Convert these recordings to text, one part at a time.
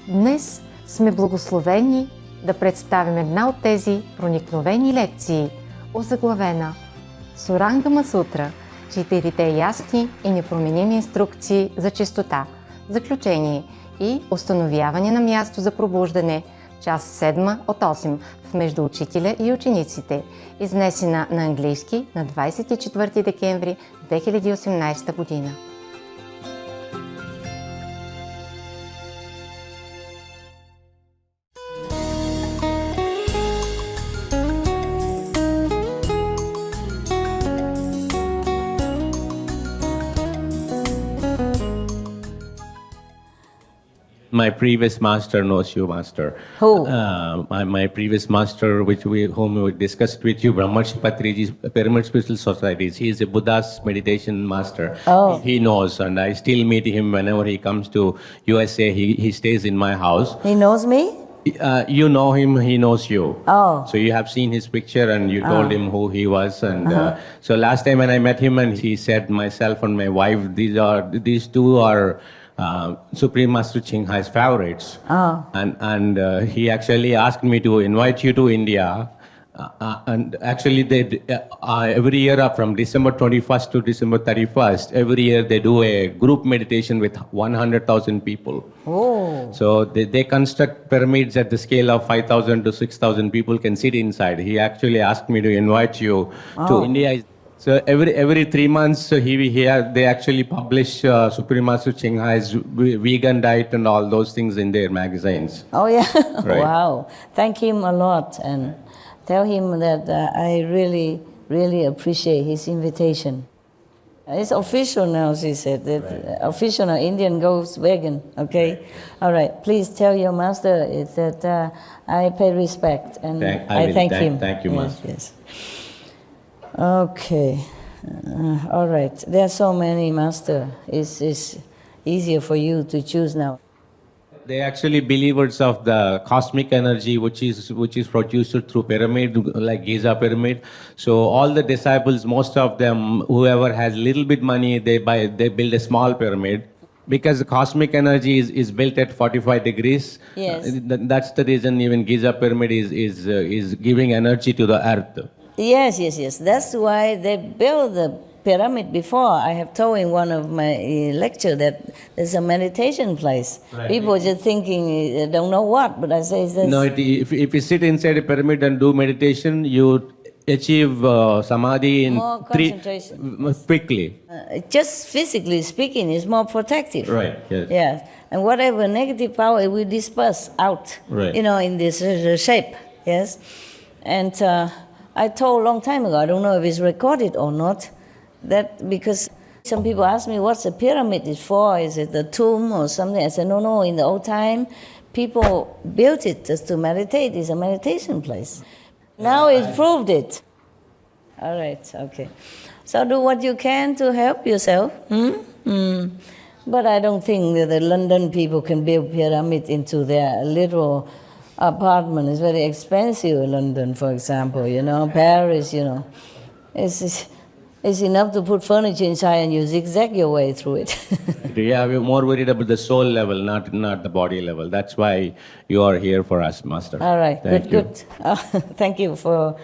Днес сме благословени да представим една от тези проникновени лекции, озаглавена Сурангама Сутра, четирите ясни и непроменими инструкции за чистота, заключение и установяване на място за пробуждане, част 7 от 8 в Между учителя и учениците, изнесена на английски на 24 декември 2018 година. My previous master knows you, master. Who? My previous master, whom we discussed with you, Brahmarshi Patriji's Pyramid Spiritual Societies. He is a Buddha's meditation master. Oh. He knows, and I still meet him whenever he comes to USA. He stays in my house. He knows me? You know him, he knows you. Oh. So you have seen his picture and you told him who he was. And so last time when I met him, and he said, myself and my wife, these two are Supreme Master Ching Hai's favorites. Oh. And he actually asked me to invite you to India. And actually, every year from December 21st to December 31st, every year they do a group meditation with 100,000 people. Oh. So they construct pyramids at the scale of 5,000 to 6,000 people can sit inside. He actually asked me to invite you to India. So every 3 months, they actually publish Supreme Master Ching Hai's vegan diet and all those things in their magazines. Oh, yeah. Right. Wow. Thank him a lot and tell him that I really, really appreciate his invitation. It's official now, she said. Official now, Indian goes vegan, okay? All right. Please tell your master that I pay respect and I thank him. Thank you, Master. Yes. Okay. All right. There are so many, Master. It's easier for you to choose now. They actually believers of the cosmic energy which is produced through pyramid, like Giza pyramid. So all the disciples, most of them, whoever has little bit money, they build a small pyramid. Because the cosmic energy is built at 45 degrees. Yes. That's the reason even Giza pyramid is giving energy to the earth. Yes. That's why they built the pyramid before. I have told in one of my lecture that there's a meditation place. Right. People just thinking, don't know what, but I say this. No, if you sit inside a pyramid and do meditation, you achieve samadhi in More concentration. Quickly. Just physically speaking, it's more protective. Right, yes. Yes. And whatever negative power, it will disperse out, Right. in this shape. Yes. And I told a long time ago, I don't know if it's recorded or not, that because some people ask me what's a pyramid is for, is it a tomb or something? I said, no, in the old time, people built it just to meditate. It's a meditation place. Now it's proved it. All right, okay. So do what you can to help yourself. But I don't think that the London people can build pyramid into their little apartment. It's very expensive in London, for example, Paris, It's enough to put furniture inside and you zigzag your way through it. Yeah, we're more worried about the soul level, not the body level. That's why you are here for us, Master. All right, good. Thank you for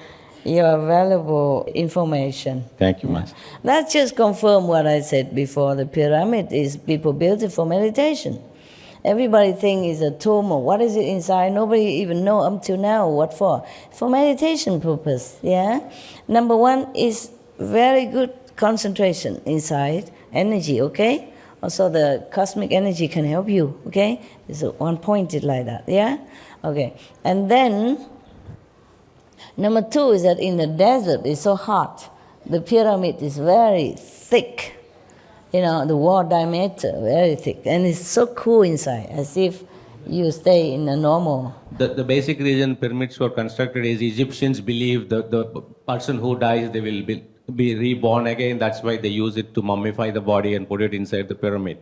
your valuable information. Thank you, Master. That just confirmed what I said before. The pyramid is people built it for meditation. Everybody think it's a tomb or what is it inside. Nobody even know up till now what for. For meditation purpose, yeah? Number one is very good concentration inside, energy, okay? Also the cosmic energy can help you, okay? It's one pointed like that, yeah? Okay. And then, number two is that in the desert it's so hot. The pyramid is very thick. The wall diameter, very thick. And it's so cool inside, as if you stay in a normal... The basic reason pyramids were constructed is Egyptians believe that the person who dies, they will be reborn again. That's why they use it to mummify the body and put it inside the pyramid.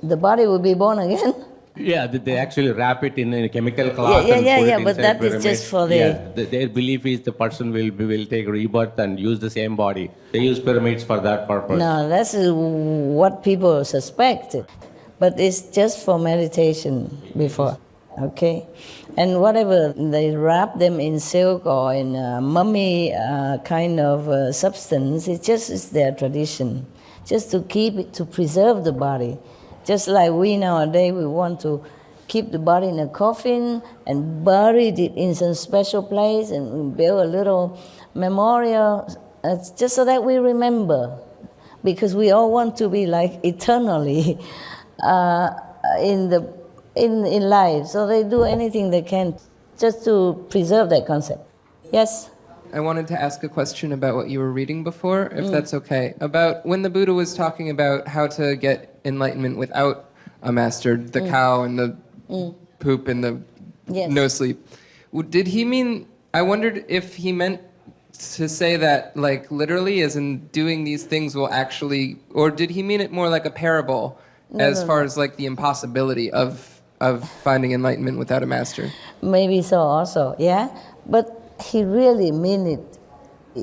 The body will be born again? Yeah, they actually wrap it in a chemical cloth and put it inside but that pyramid. is just for the... Yeah, their belief is the person will take rebirth and use the same body. They use pyramids for that purpose. No, that's what people suspect. But it's just for meditation before. okay? And whatever, they wrap them in silk or in a mummy kind of substance, it just is their tradition, just to keep it, to preserve the body. Just like we nowadays, we want to keep the body in a coffin and bury it in some special place and build a little memorial, just so that we remember, because we all want to be like eternally in life. So they do anything they can just to preserve that concept. Yes? I wanted to ask a question about what you were reading before, if that's okay. About when the Buddha was talking about how to get enlightenment without a master, the cow and the poop and the no sleep. Did he mean, I wondered if he meant to say that like literally as in doing these things will actually, or did he mean it more like a parable as far as like the impossibility of finding enlightenment without a master? Maybe so also, yeah? But he really mean it.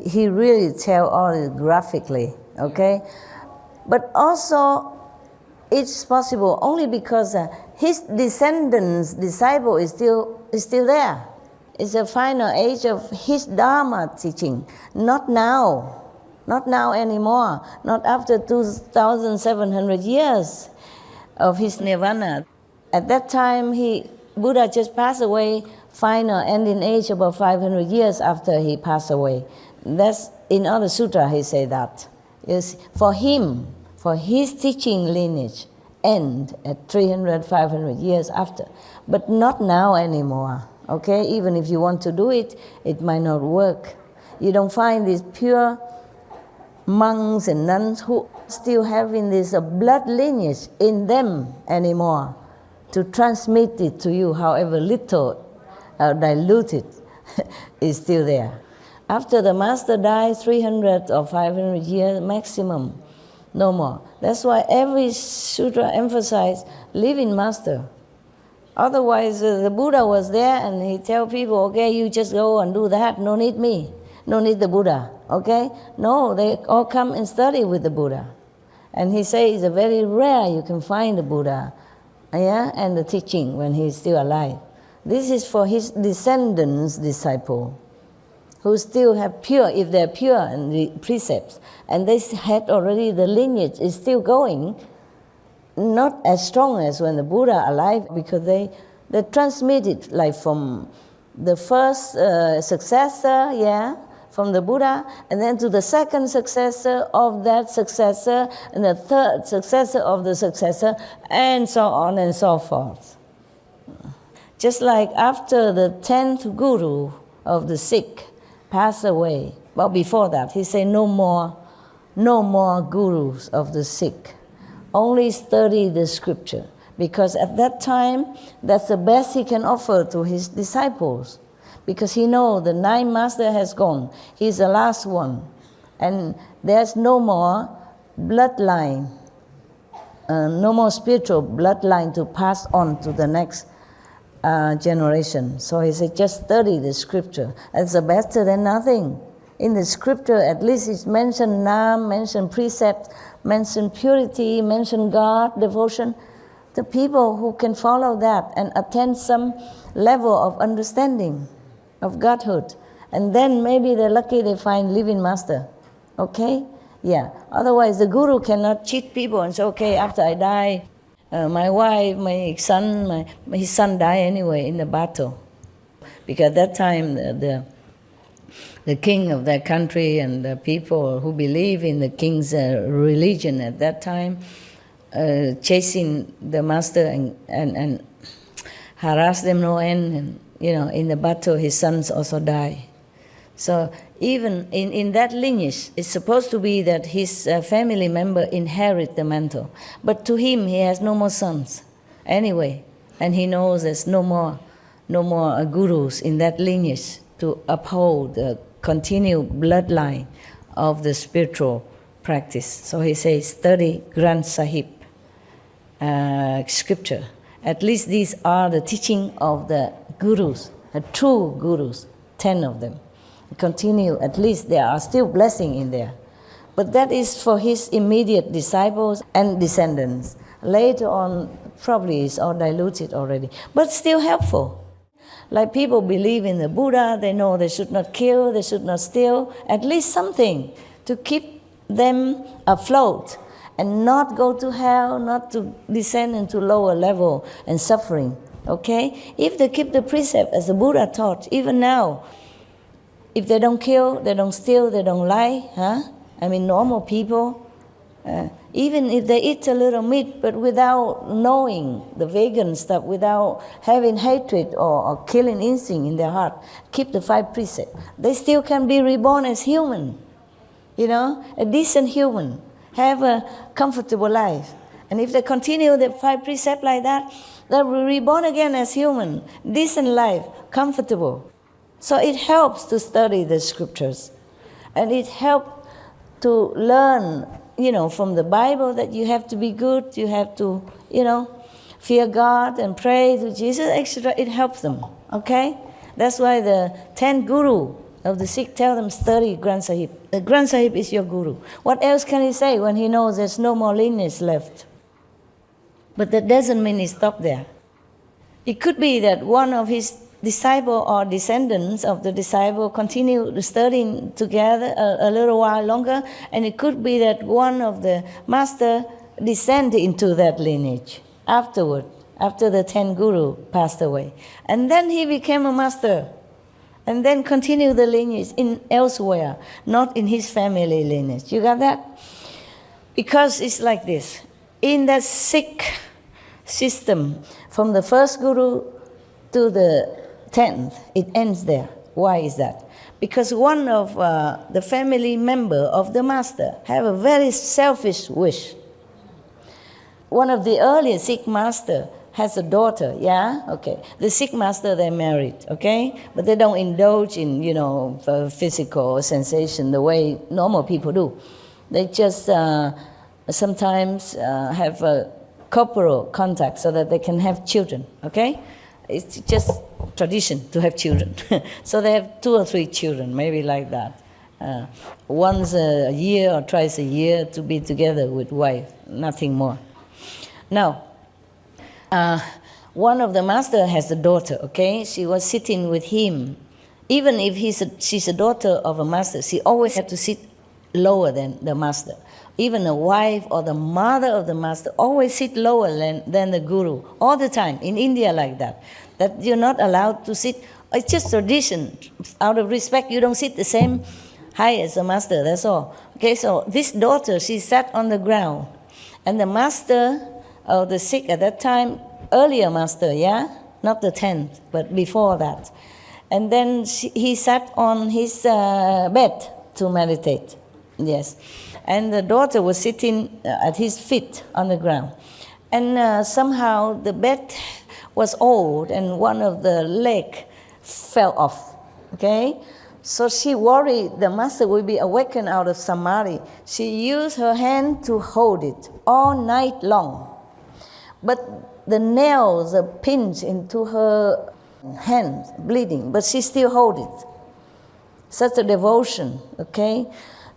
He really tell all it graphically, okay? But also, it's possible only because his disciple is still there. It's the final age of his Dharma teaching. Not now anymore. Not after 2,700 years of his nirvana. At that time, Buddha just passed away, final ending age about 500 years after he passed away. That's in other sutra he say that. Yes, for him, for his teaching lineage, end at 300, 500 years after. But not now anymore, okay? Even if you want to do it, it might not work. You don't find these pure monks and nuns who still having this blood lineage in them anymore to transmit it to you, however little diluted is still there. After the master dies, 300 or 500 years maximum, no more. That's why every sutra emphasizes living master. Otherwise, the Buddha was there and he tell people, okay, you just go and do that, no need me, no need the Buddha, okay? No, they all come and study with the Buddha. And he says it's very rare you can find the Buddha, yeah, and the teaching when he's still alive. This is for his descendants, disciple, who still have pure, if they're pure, and the precepts, and they had already the lineage is still going, not as strong as when the Buddha alive, because they transmit it like from the first successor, yeah, from the Buddha, and then to the second successor of that successor, and the third successor of the successor, and so on and so forth. Just like after the 10th guru of the Sikh passed away, well, before that, he said no more gurus of the Sikh. Only study the scripture, because at that time, that's the best he can offer to his disciples. Because he knows the ninth master has gone. He's the last one. And there's no more bloodline, no more spiritual bloodline to pass on to the next generation. So he said, just study the scripture. It's better than nothing. In the scripture, at least it's mentioned Nam, mentioned precept, mentioned purity, mentioned God, devotion. The people who can follow that and attain some level of understanding of Godhood, and then maybe they're lucky they find living master, okay? Yeah, otherwise the guru cannot cheat people and say, okay, after I die, my wife, my son, his son died anyway in the battle. Because at that time, the king of that country and the people who believe in the king's religion at that time, chasing the master and harass them no end, and in the battle his sons also die. So even in that lineage, it's supposed to be that his family member inherit the mantle. But to him, he has no more sons anyway. And he knows there's no more gurus in that lineage to uphold the continued bloodline of the spiritual practice. So he says, study Granth Sahib, scripture. At least these are the teaching of the gurus, the true gurus, 10 of them. Continue, at least there are still blessings in there. But that is for his immediate disciples and descendants. Later on, probably is all diluted already, but still helpful. Like people believe in the Buddha, they know they should not kill, they should not steal, at least something to keep them afloat and not go to hell, not to descend into lower level and suffering. Okay? If they keep the precept as the Buddha taught, even now, if they don't kill, they don't steal, they don't lie, I mean, normal people, even if they eat a little meat, but without knowing the vegan stuff, without having hatred or killing instinct in their heart, keep the 5 precepts, they still can be reborn as human, a decent human, have a comfortable life. And if they continue the 5 precepts like that, they will be reborn again as human, decent life, comfortable. So it helps to study the scriptures. And it helps to learn, from the Bible that you have to be good, you have to, fear God and pray to Jesus, etc. It helps them, okay? That's why the 10 guru of the Sikh tell them study Granth Sahib. The Granth Sahib is your guru. What else can he say when he knows there's no more lineage left? But that doesn't mean he stopped there. It could be that one of his disciple or descendants of the disciple continue studying together a little while longer, and it could be that one of the master descended into that lineage afterward, after the 10 guru passed away. And then he became a master, and then continued the lineage in elsewhere, not in his family lineage. You got that? Because it's like this. In that Sikh system, from the first guru to the 10th, it ends there. Why is that? Because one of the family member of the master have a very selfish wish. One of the earliest Sikh master has a daughter, yeah? Okay. The Sikh master, they're married, okay? But they don't indulge in, physical sensation the way normal people do. They just sometimes have a corporal contact so that they can have children, okay? It's just tradition to have children. So they have 2 or 3 children, maybe like that. Once a year or twice a year to be together with wife, nothing more. Now, one of the master has a daughter, okay? She was sitting with him. Even if she's a daughter of a master, she always had to sit lower than the master. Even a wife or the mother of the master always sit lower than the guru, all the time, in India like that. That you're not allowed to sit, it's just tradition. Out of respect, you don't sit the same height as the master, that's all. Okay, so this daughter, she sat on the ground. And the master of the Sikh at that time, earlier master, yeah? Not the 10th, but before that. And then he sat on his bed to meditate, yes. And the daughter was sitting at his feet on the ground. And somehow the bed was old and one of the leg fell off, okay? So she worried the master will be awakened out of samadhi. She used her hand to hold it all night long. But the nails are pinched into her hand, bleeding, but she still holds it. Such a devotion, okay?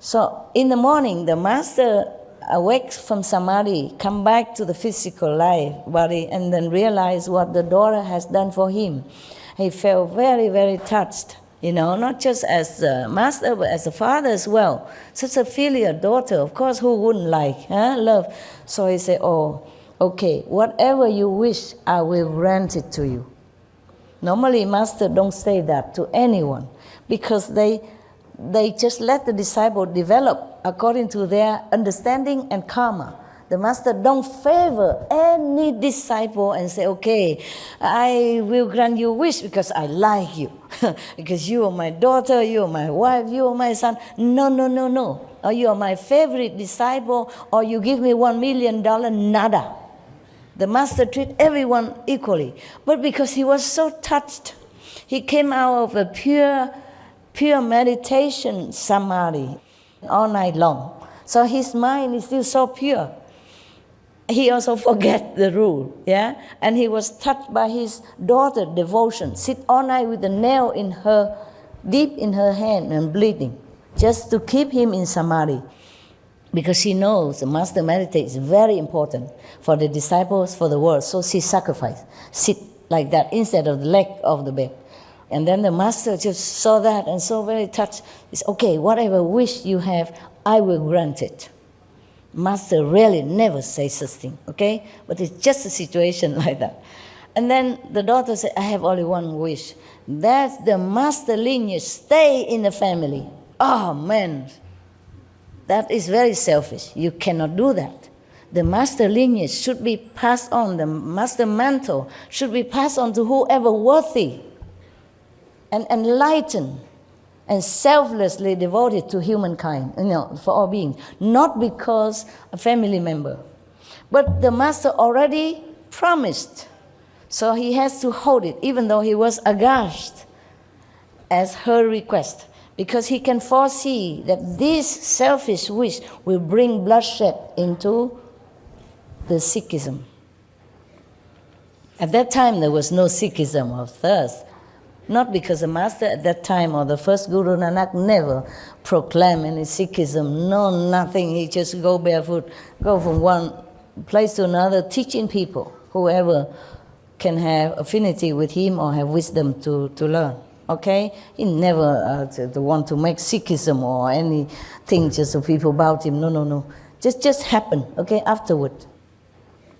So in the morning, the master awakes from samadhi, come back to the physical life, body, and then realize what the daughter has done for him. He felt very, very touched, not just as a master, but as a father as well. Such a filial daughter, of course, who wouldn't like, love? So he said, oh, okay, whatever you wish, I will grant it to you. Normally, master don't say that to anyone, because they just let the disciple develop according to their understanding and karma. The master don't favor any disciple and say, okay, I will grant you wish because I like you, because you are my daughter, you are my wife, you are my son. No. Or you are my favorite disciple, or you give me $1 million, nada. The master treat everyone equally. But because he was so touched, he came out of a pure meditation samadhi all night long. So his mind is still so pure. He also forget the rule, yeah? And he was touched by his daughter's devotion. Sit all night with the nail deep in her hand and bleeding, just to keep him in samadhi. because she knows the master meditate is very important for the disciples, for the world. So she sacrificed, sit like that instead of the leg of the bed. And then the master just saw that and so very touched. He said, okay, whatever wish you have, I will grant it. Master really never says such thing, okay? But it's just a situation like that. And then the daughter said, I have only one wish. That the master lineage stay in the family. Oh, man. That is very selfish. You cannot do that. The master lineage should be passed on. The master mantle should be passed on to whoever worthy and enlightened and selflessly devoted to humankind, for all beings. Not because a family member. But the master already promised. So he has to hold it, even though he was aghast as her request. Because he can foresee that this selfish wish will bring bloodshed into the Sikhism. At that time, there was no Sikhism of thirst. Not because the master at that time or the first Guru Nanak never proclaimed any Sikhism, no, nothing. He just go barefoot, go from one place to another, teaching people, whoever can have affinity with him or have wisdom to learn. Okay? He never to want to make Sikhism or anything just so people about him. No. Just happen, okay, afterward.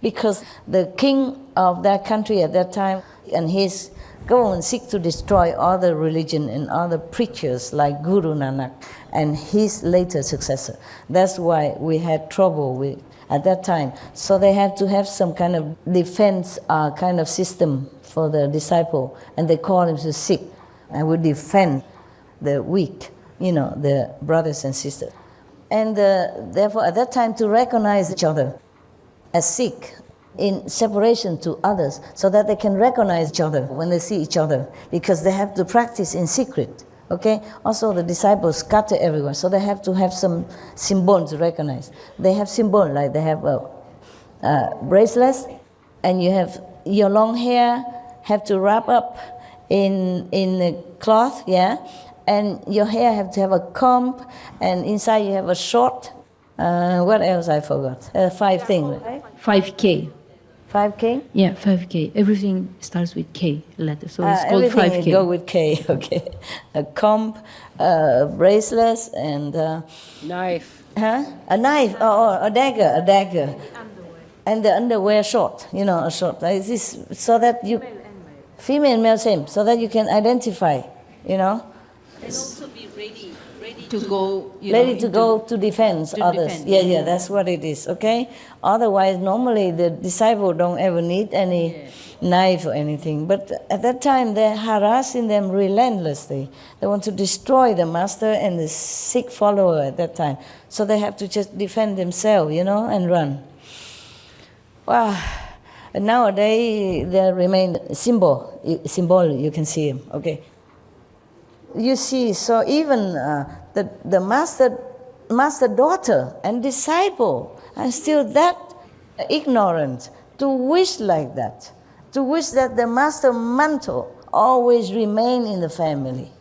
Because the king of that country at that time and his government seek to destroy other religion and other preachers like Guru Nanak and his later successor. That's why we had trouble with at that time. So they have to have some kind of defense kind of system for the disciple, and they call him to Sikh, and would defend the weak, the brothers and sisters. And therefore at that time to recognize each other as Sikh in separation to others so that they can recognize each other when they see each other, because they have to practice in secret. Okay. Also, the disciples scatter everywhere, so they have to have some symbol to recognize. They have symbol like they have bracelets, and you have your long hair have to wrap up in the cloth, yeah, and your hair have to have a comb, and inside you have a short. What else I forgot? 5 things. 5K. 5K? Yeah, 5K. Everything starts with K letter, so it's called everything 5K. go with K, okay. A comb, bracelets, and... Knife. Huh? A knife, a dagger. And the underwear short, a short. Like this, so that you... Female and male same, so that you can identify, And also be ready to go, ready to go to defend others. defend. Yeah, that's what it is, okay? Otherwise, normally the disciple don't ever need any knife or anything. But at that time, they're harassing them relentlessly. They want to destroy the master and the Sikh follower at that time. So they have to just defend themselves, and run. Wow. And nowadays, there remain symbol, you can see him, okay? You see, so even the master daughter and disciple are still that ignorant to wish like that, to wish that the master mantle always remain in the family.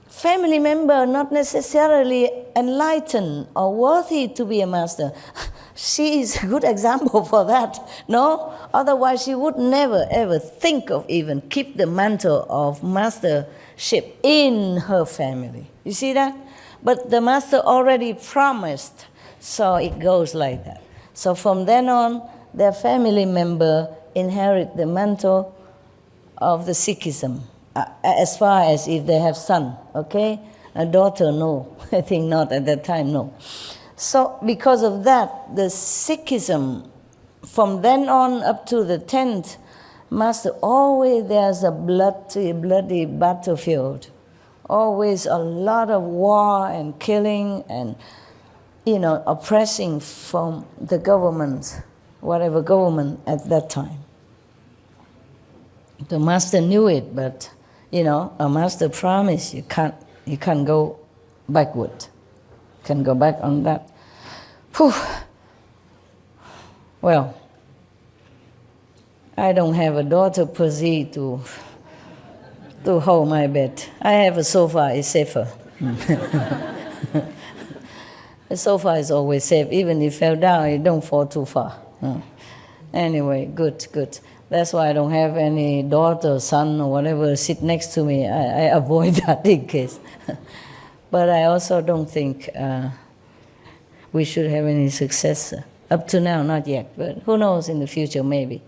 Family member not necessarily enlightened or worthy to be a master. She is a good example for that, no? Otherwise she would never ever think of even keep the mantle of mastership in her family. You see that? But the master already promised, so it goes like that. So from then on, their family member inherit the mantle of the Sikhism, as far as if they have son, okay? A daughter, no. I think not at that time, no. So because of that, the Sikhism, from then on up to the 10th master, always there's a bloody battlefield. Always a lot of war and killing and, oppressing from the government, whatever government at that time. The master knew it, but, a master promised you can't go backward. Can go back on that. Whew. Well, I don't have a daughter per se to hold my bed. I have a sofa, it's safer. The sofa is always safe. Even if you fell down, you don't fall too far. Anyway, good. That's why I don't have any daughter or son or whatever sit next to me. I avoid that in case. But I also don't think we should have any successor. Up to now, not yet. But who knows, in the future, maybe.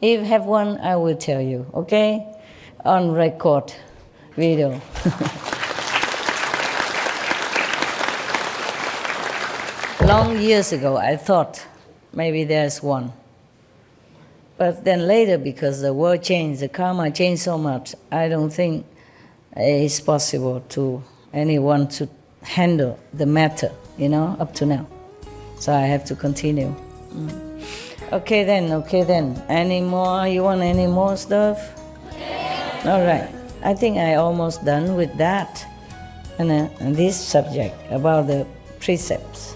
If I have one, I will tell you, okay? On record video. Long years ago, I thought maybe there's one. But then later, because the world changed, the karma changed so much, I don't think it's possible to anyone to handle the matter, up to now. So I have to continue. Okay then. Any more? You want any more stuff? Yes. All right. I think I almost done with that and this subject about the precepts.